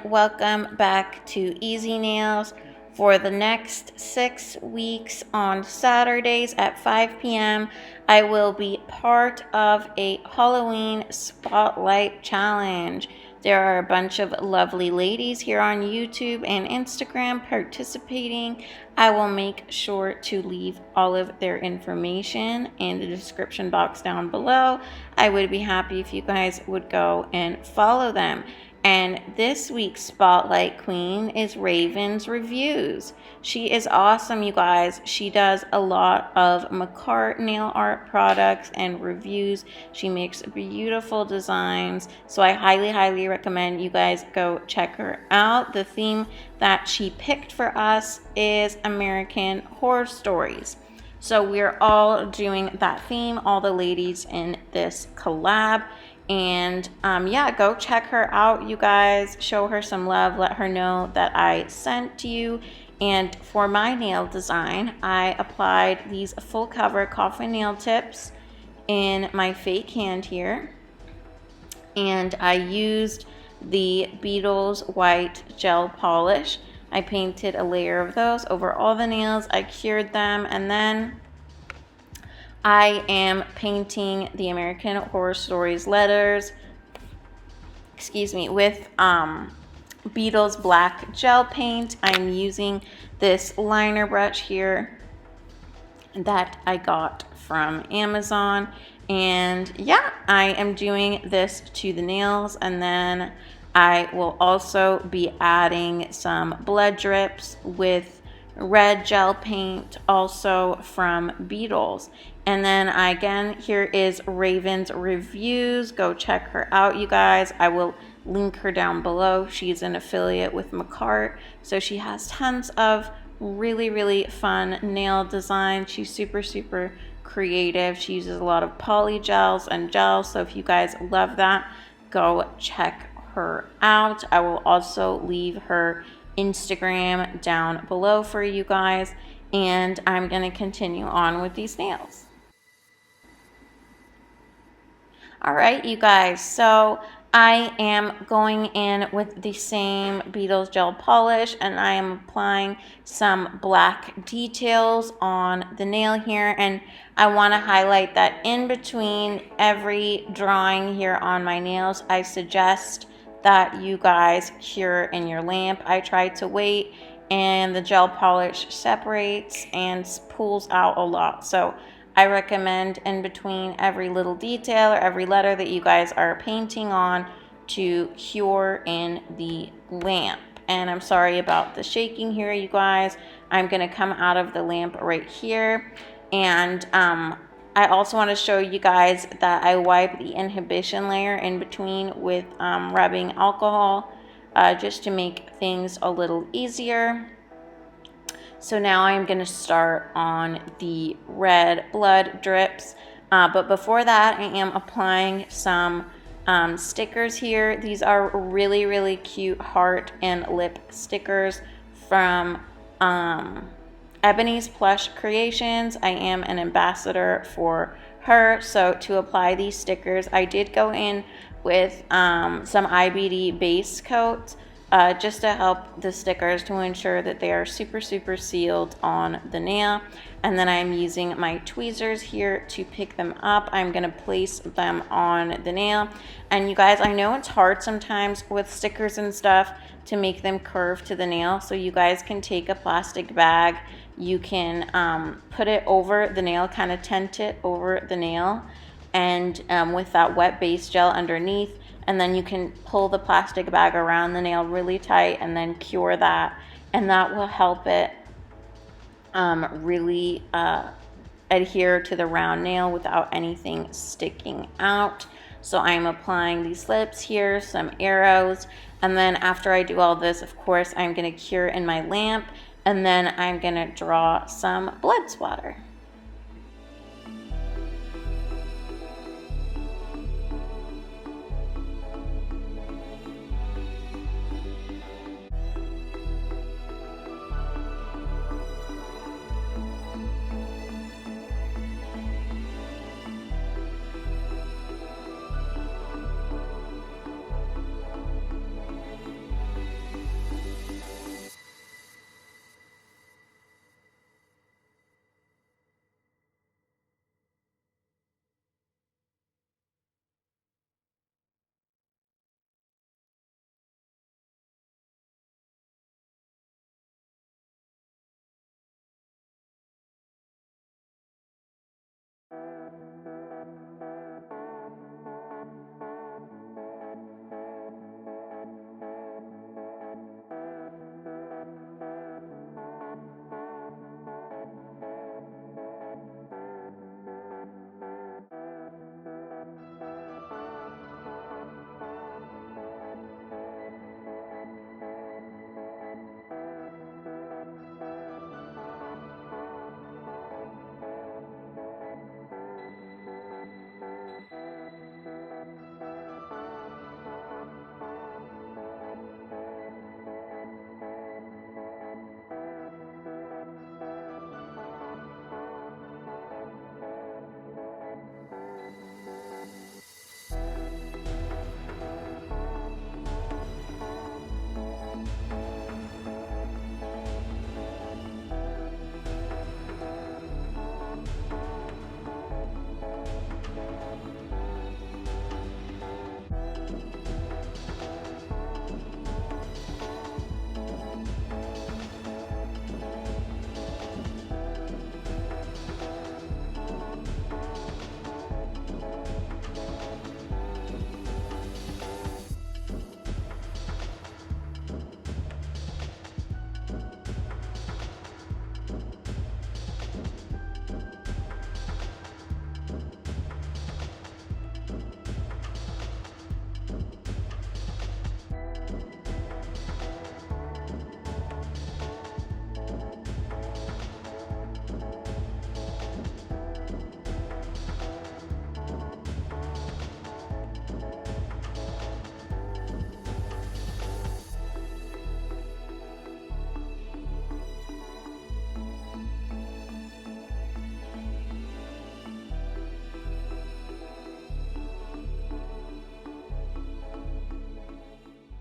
welcome back to Easy Nails. For the next 6 weeks on Saturdays at 5 p.m., I will be part of a Halloween Spotlight Challenge. There are a bunch of lovely ladies here on YouTube and Instagram participating. I will make sure to leave all of their information in the description box down below. I would be happy if you guys would go and follow them. And this week's Spotlight Queen is Raven's Reviews. She is awesome, you guys. She does a lot of McCart nail art products and reviews. She makes beautiful designs. So I highly recommend you guys go check her out. The theme that she picked for us is American Horror Stories. So we're all doing that theme, all the ladies in this collab. And yeah, go check her out, you guys. Show her some love. Let her know that I sent you. And for my nail design, I applied these full cover coffin nail tips in my fake hand here. And I used the Beetles white gel polish. I painted a layer of those over all the nails. I cured them, and then I am painting the American Horror Stories letters, with Beetles black gel paint. I'm using this liner brush here that I got from Amazon. And yeah, I am doing this to the nails, and then I will also be adding some blood drips with red gel paint, also from Beetles. And then again, here is Raven's Reviews. Go check her out, you guys. I will link her down below. She's an affiliate with McCart, so she has tons of really fun nail designs. She's super creative. She uses a lot of poly gels and gels, so if you guys love that, go check her out. I will also leave her Instagram down below for you guys, and I'm going to continue on with these nails. All right, you guys, so I am going in with the same Beetles gel polish, and I am applying some black details on the nail here. And I want to highlight that in between every drawing here on my nails, I suggest that you guys cure in your lamp. I try to wait, and the gel polish separates and pulls out a lot. So I recommend in between every little detail or every letter that you guys are painting on to cure in the lamp. And I'm sorry about the shaking here, you guys. I'm going to come out of the lamp right here. And I also want to show you guys that I wipe the inhibition layer in between with rubbing alcohol just to make things a little easier. So now I'm going to start on the red blood drips. But before that, I am applying some stickers here. These are really cute heart and lip stickers from Ebony's Plush Creations. I am an ambassador for her. So to apply these stickers, I did go in with some IBD base coat just to help the stickers to ensure that they are super sealed on the nail. And then I'm using my tweezers here to pick them up. I'm going to place them on the nail. And you guys, I know it's hard sometimes with stickers and stuff to make them curve to the nail. So you guys can take a plastic bag. You can put it over the nail, kind of tent it over the nail, and with that wet base gel underneath. And then you can pull the plastic bag around the nail really tight and then cure that. And that will help it really adhere to the round nail without anything sticking out. So I'm applying these lips here, some arrows. And then after I do all this, of course, I'm going to cure in my lamp. And then I'm going to draw some blood splatter.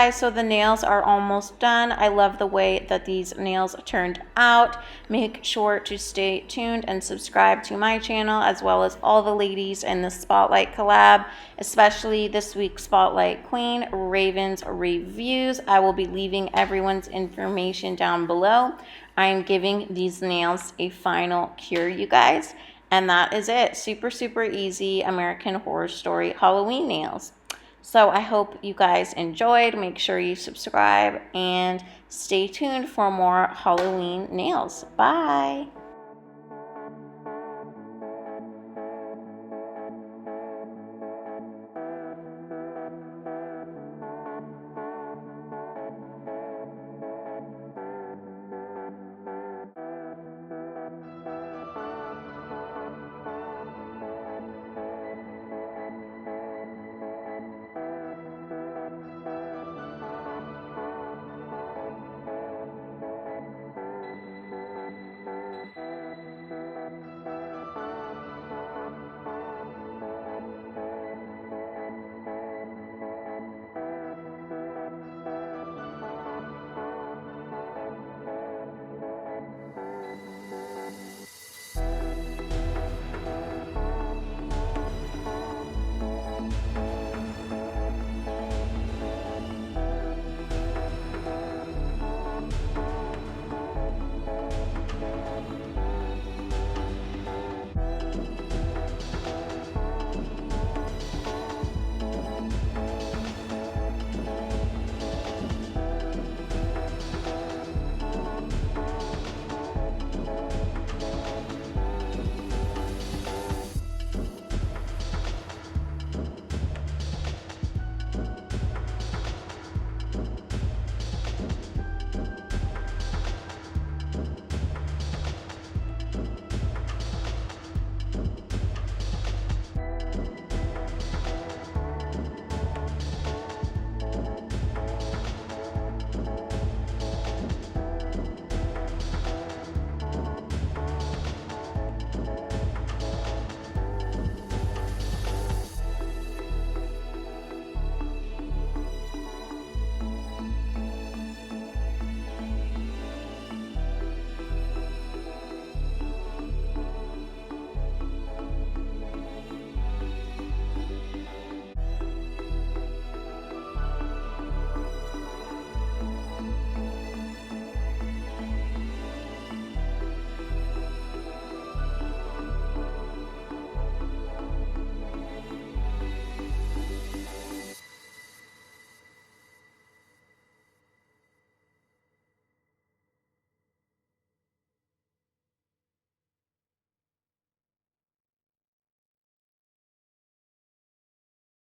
Guys, so the nails are almost done. I love the way that these nails turned out. Make sure to stay tuned and subscribe to my channel, as well as all the ladies in the Spotlight collab, especially this week's Spotlight Queen, Raven's Reviews. I will be leaving everyone's information down below. I'm giving these nails a final cure, you guys. And that is it. Super, super easy American Horror Story Halloween nails. So I hope you guys enjoyed. Make sure you subscribe and stay tuned for more Halloween nails. Bye.